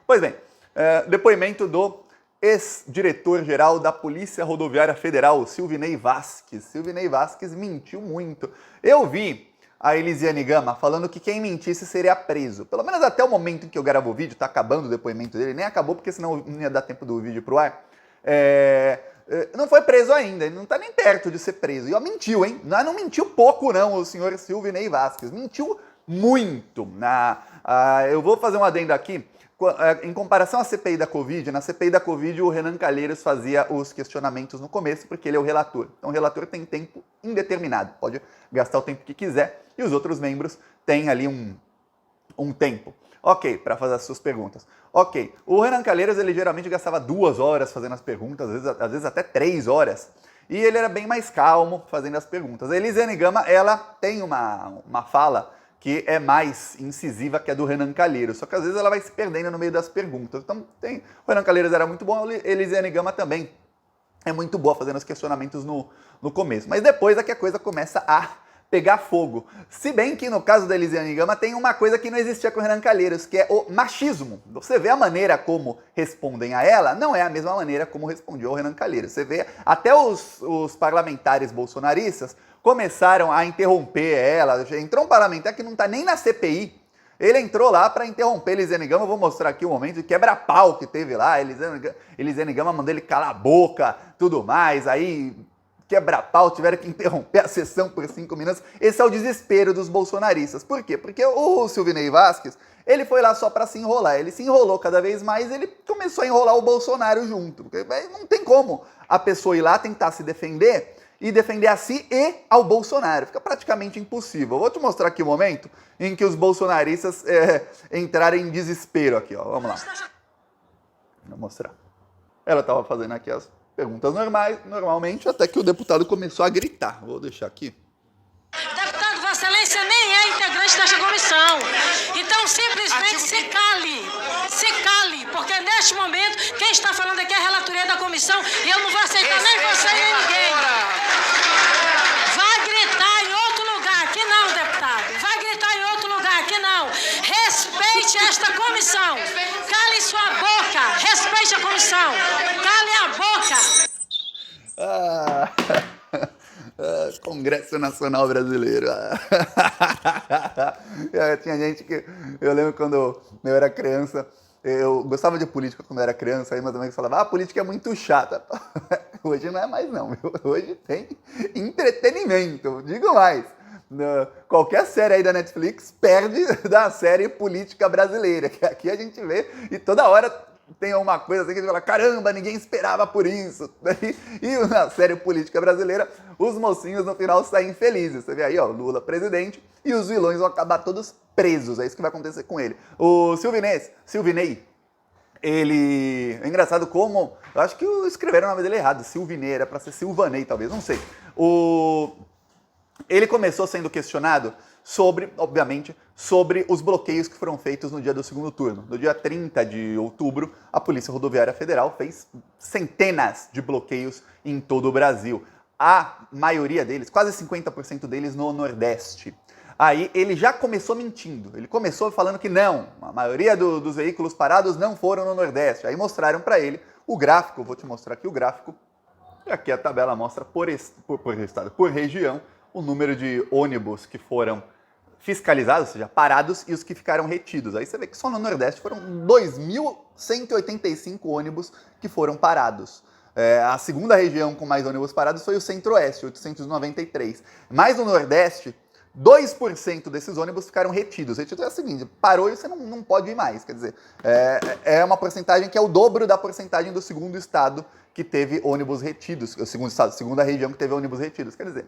Pois bem, depoimento do ex-diretor-geral da Polícia Rodoviária Federal, Silvinei Vasquez. Silvinei Vasquez mentiu muito. Eu vi a Elisiane Gama falando que quem mentisse seria preso. Pelo menos até o momento em que eu gravo o vídeo, tá acabando o depoimento dele, nem acabou porque senão não ia dar tempo do vídeo pro ar. Não foi preso ainda, ele não tá nem perto de ser preso. E ó, mentiu, hein? Não mentiu pouco não, o senhor Silvinei Vasquez. Mentiu muito. Eu vou fazer um adendo aqui. Em comparação à CPI da Covid, na CPI da Covid o Renan Calheiros fazia os questionamentos no começo, porque ele é o relator. Então o relator tem tempo indeterminado, pode gastar o tempo que quiser, e os outros membros têm ali um tempo. Ok, para fazer as suas perguntas. Ok, o Renan Calheiros ele geralmente gastava 2 horas fazendo as perguntas, às vezes até 3 horas, e ele era bem mais calmo fazendo as perguntas. A Elisiane Gama, ela tem uma fala que é mais incisiva que a do Renan Calheiros, só que às vezes ela vai se perdendo no meio das perguntas. Então, o Renan Calheiros era muito bom, a Elisiane Gama também é muito boa fazendo os questionamentos no começo. Mas depois é que a coisa começa a pegar fogo. Se bem que no caso da Elisiane Gama tem uma coisa que não existia com o Renan Calheiros, que é o machismo. Você vê a maneira como respondem a ela, não é a mesma maneira como respondia o Renan Calheiros. Você vê até os parlamentares bolsonaristas começaram a interromper ela. Entrou um parlamentar que não está nem na CPI. Ele entrou lá para interromper Elisiane Gama. Eu vou mostrar aqui um momento de quebra-pau que teve lá. Elisiane Gama mandou ele calar a boca, tudo mais. Aí, quebra-pau, tiveram que interromper a sessão por 5 minutos. Esse é o desespero dos bolsonaristas. Por quê? Porque o Silvinei Vasquez, ele foi lá só para se enrolar. Ele se enrolou cada vez mais, ele começou a enrolar o Bolsonaro junto. Porque não tem como a pessoa ir lá tentar se defender e defender a si e ao Bolsonaro. Fica praticamente impossível. Eu vou te mostrar aqui o momento em que os bolsonaristas entraram em desespero aqui, ó. Vamos lá. Vou mostrar. Ela estava fazendo aqui as perguntas normalmente, até que o deputado começou a gritar. Vou deixar aqui. Deputado, Vossa Excelência nem é integrante desta comissão. Então, simplesmente se cale, porque neste momento, quem está falando aqui é a relatoria da comissão e eu não vou aceitar nem você nem ninguém. Vai gritar em outro lugar, aqui não, deputado. Vai gritar em outro lugar, aqui não. Respeite esta comissão. Cale sua boca. Respeite a comissão. Cale a boca. Congresso Nacional Brasileiro. Tinha gente que... Eu lembro quando eu era criança, eu gostava de política quando eu era criança, aí meus amigos falavam, a política é muito chata. Hoje não é mais não, viu? Hoje tem entretenimento, digo mais. Qualquer série aí da Netflix perde da série política brasileira, que aqui a gente vê e toda hora tem uma coisa assim que a gente fala, caramba, ninguém esperava por isso. E na série política brasileira, os mocinhos no final saem felizes. Você vê aí, ó, Lula presidente e os vilões vão acabar todos presos. É isso que vai acontecer com ele. O Silvinei, ele... É engraçado como... Eu acho que escreveram o nome dele errado. Silvinei, era pra ser Silvanei, talvez, não sei. Ele começou sendo questionado obviamente, sobre os bloqueios que foram feitos no dia do segundo turno. No dia 30 de outubro, a Polícia Rodoviária Federal fez centenas de bloqueios em todo o Brasil. A maioria deles, quase 50% deles no Nordeste. Aí ele já começou mentindo. Ele começou falando que não, a maioria dos veículos parados não foram no Nordeste. Aí mostraram para ele o gráfico, vou te mostrar aqui o gráfico. E aqui a tabela mostra por estado, por região, o número de ônibus que foram fiscalizados, ou seja, parados, e os que ficaram retidos. Aí você vê que só no Nordeste foram 2.185 ônibus que foram parados. A segunda região com mais ônibus parados foi o Centro-Oeste, 893. Mas no Nordeste, 2% desses ônibus ficaram retidos. Retido é o seguinte, parou e você não pode ir mais. Quer dizer, é uma porcentagem que é o dobro da porcentagem do segundo estado que teve ônibus retidos. O segundo estado, segunda região que teve ônibus retidos. Quer dizer,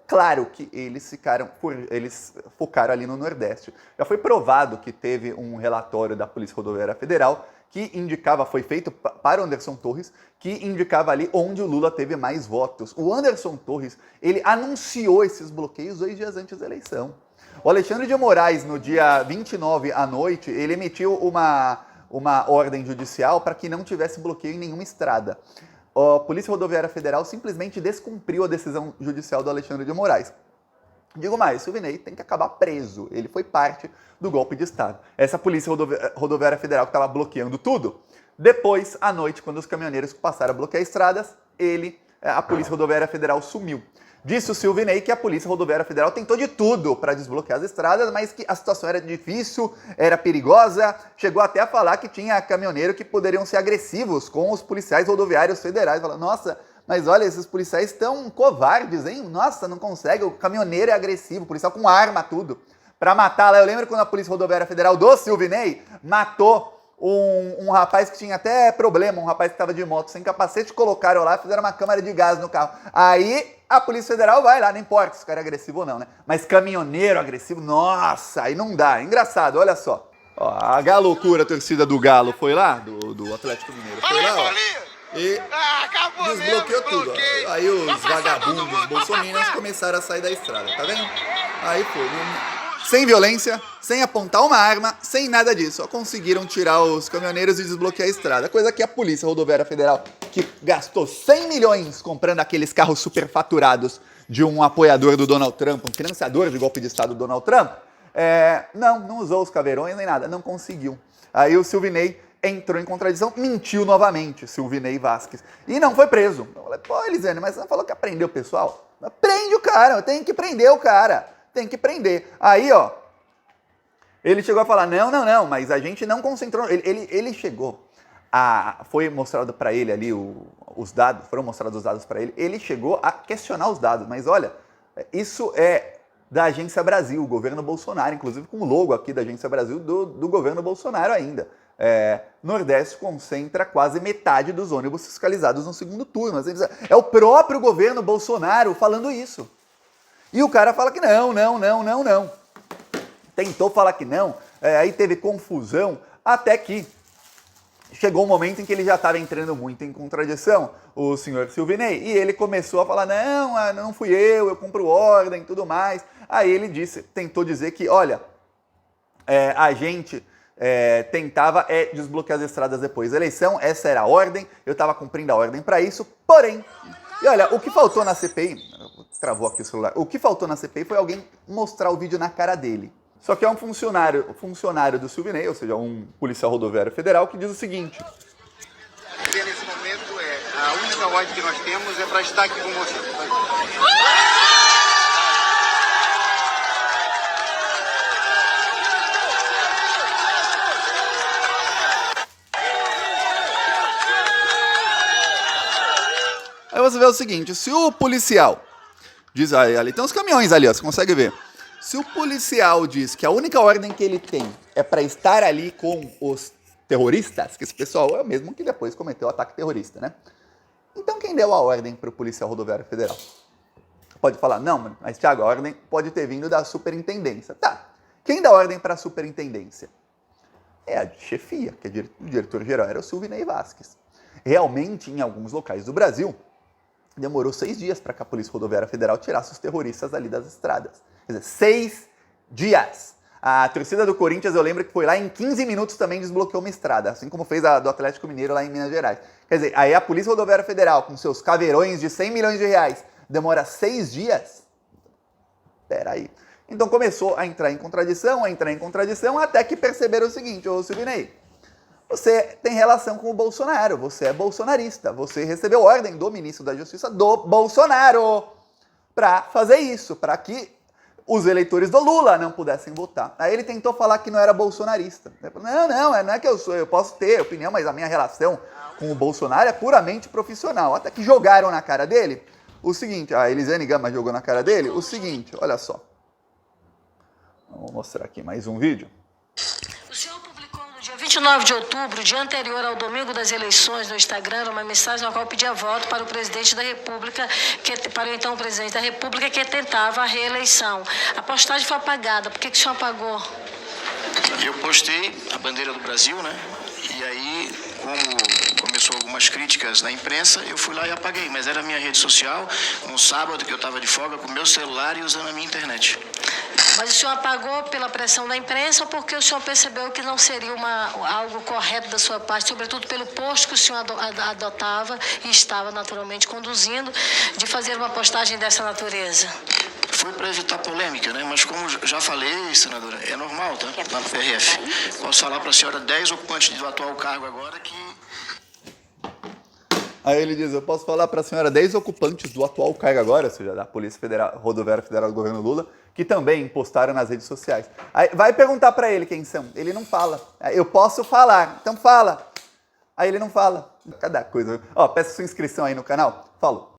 claro que eles focaram ali no Nordeste. Já foi provado que teve um relatório da Polícia Rodoviária Federal que indicava, foi feito para o Anderson Torres, que indicava ali onde o Lula teve mais votos. O Anderson Torres, ele anunciou esses bloqueios 2 dias antes da eleição. O Alexandre de Moraes, no dia 29 à noite, ele emitiu uma ordem judicial para que não tivesse bloqueio em nenhuma estrada. A Polícia Rodoviária Federal simplesmente descumpriu a decisão judicial do Alexandre de Moraes. Digo mais, Silvinei tem que acabar preso. Ele foi parte do golpe de Estado. Essa Polícia Rodoviária Federal que estava bloqueando tudo. Depois, à noite, quando os caminhoneiros passaram a bloquear estradas, a Polícia Rodoviária Federal sumiu. Disse o Silvinei que a Polícia Rodoviária Federal tentou de tudo para desbloquear as estradas, mas que a situação era difícil, era perigosa. Chegou até a falar que tinha caminhoneiro que poderiam ser agressivos com os policiais rodoviários federais. Falando, nossa, mas olha, esses policiais estão covardes, hein? Nossa, não consegue, o caminhoneiro é agressivo, o policial com arma, tudo. Para matar lá, eu lembro quando a Polícia Rodoviária Federal do Silvinei matou um rapaz que tinha até problema, um rapaz que estava de moto sem capacete, colocaram lá, fizeram uma câmara de gás no carro. Aí a Polícia Federal vai lá, não importa se o cara é agressivo ou não, né? Mas caminhoneiro agressivo, nossa, aí não dá. Engraçado, olha só. Ó, a loucura, a torcida do Galo foi lá, do Atlético Mineiro, foi lá, ó, e desbloqueou tudo. Ó. Aí os vagabundos bolsominions começaram a sair da estrada, tá vendo? Aí foi, sem violência, sem apontar uma arma, sem nada disso. Só conseguiram tirar os caminhoneiros e desbloquear a estrada. Coisa que a Polícia Rodoviária Federal, que gastou 100 milhões comprando aqueles carros superfaturados de um apoiador do Donald Trump, um financiador de golpe de Estado do Donald Trump, não usou os caveirões nem nada, não conseguiu. Aí o Silvinei entrou em contradição, mentiu novamente, Silvinei Vasquez. E não foi preso. Eu falei, pô, Elisiane, mas você não falou que prendeu o pessoal? Prende o cara, tem que prender o cara. Tem que prender. Aí, ó, ele chegou a falar, não, mas a gente não concentrou. Ele chegou foi mostrado para ele ali os dados, foram mostrados os dados para ele. Ele chegou a questionar os dados, mas olha, isso é da Agência Brasil, o governo Bolsonaro, inclusive com o logo aqui da Agência Brasil do governo Bolsonaro ainda. Nordeste concentra quase metade dos ônibus fiscalizados no segundo turno. É o próprio governo Bolsonaro falando isso. E o cara fala que não. Tentou falar que não, aí teve confusão, até que chegou um momento em que ele já estava entrando muito em contradição, o senhor Silvinei, e ele começou a falar, não fui eu cumpro ordem e tudo mais. Aí ele tentou dizer que, olha, a gente tentava desbloquear as estradas depois da eleição, essa era a ordem, eu estava cumprindo a ordem para isso, porém... E olha, o que faltou na CPI, travou aqui o celular, o que faltou na CPI foi alguém mostrar o vídeo na cara dele. Só que é um funcionário do Silvinei, ou seja, um policial rodoviário federal, que diz o seguinte. Nesse momento, a única ordem que nós temos é para estar aqui com você. Aí você vê o seguinte, se o policial diz, ali tem uns caminhões ali, ó, você consegue ver. Se o policial diz que a única ordem que ele tem é para estar ali com os terroristas, que esse pessoal é o mesmo que depois cometeu o ataque terrorista, né? Então quem deu a ordem para o policial rodoviário federal? Pode falar, não, mas Thiago, a ordem pode ter vindo da superintendência. Tá, quem dá ordem para a superintendência? É a chefia, que o diretor-geral era o Silvinei Vasquez. Realmente, em alguns locais do Brasil, demorou 6 dias para que a Polícia Rodoviária Federal tirasse os terroristas ali das estradas. Quer dizer, 6 dias. A torcida do Corinthians, eu lembro que foi lá em 15 minutos também desbloqueou uma estrada, assim como fez a do Atlético Mineiro lá em Minas Gerais. Quer dizer, aí a Polícia Rodoviária Federal, com seus caveirões de 100 milhões de reais, demora 6 dias? Peraí. Então começou a entrar em contradição, até que perceberam o seguinte, ô Silvinei, você tem relação com o Bolsonaro, você é bolsonarista, você recebeu ordem do ministro da Justiça do Bolsonaro para fazer isso, para que os eleitores do Lula não pudessem votar. Aí ele tentou falar que não era bolsonarista. Não é que eu posso ter opinião, mas a minha relação com o Bolsonaro é puramente profissional. Até que jogaram na cara dele o seguinte, a Elisiane Gama jogou na cara dele o seguinte, olha só. Vou mostrar aqui mais um vídeo. O senhor publicou no dia 29 de outubro, dia anterior ao domingo das eleições, no Instagram, uma mensagem na qual pedia voto para o presidente da República, para o então presidente da República, que tentava a reeleição. A postagem foi apagada. Por que o senhor apagou? Eu postei a bandeira do Brasil, né? E aí, como começou algumas críticas na imprensa, eu fui lá e apaguei. Mas era a minha rede social, um sábado que eu estava de folga com o meu celular e usando a minha internet. Mas o senhor apagou pela pressão da imprensa ou porque o senhor percebeu que não seria algo correto da sua parte, sobretudo pelo posto que o senhor adotava e estava naturalmente conduzindo, de fazer uma postagem dessa natureza? foi para evitar polêmica, né? Mas como já falei, senadora, é normal, tá? Lá no PRF. Posso falar para a senhora 10 ocupantes do atual cargo agora que... Aí ele diz, eu posso falar para a senhora 10 ocupantes do atual cargo agora, ou seja, da Polícia Federal, Rodoviária Federal do governo Lula, que também postaram nas redes sociais. Aí vai perguntar para ele quem são. Ele não fala. Eu posso falar, então fala. Aí ele não fala. Cada coisa. Ó, peça sua inscrição aí no canal. Falou.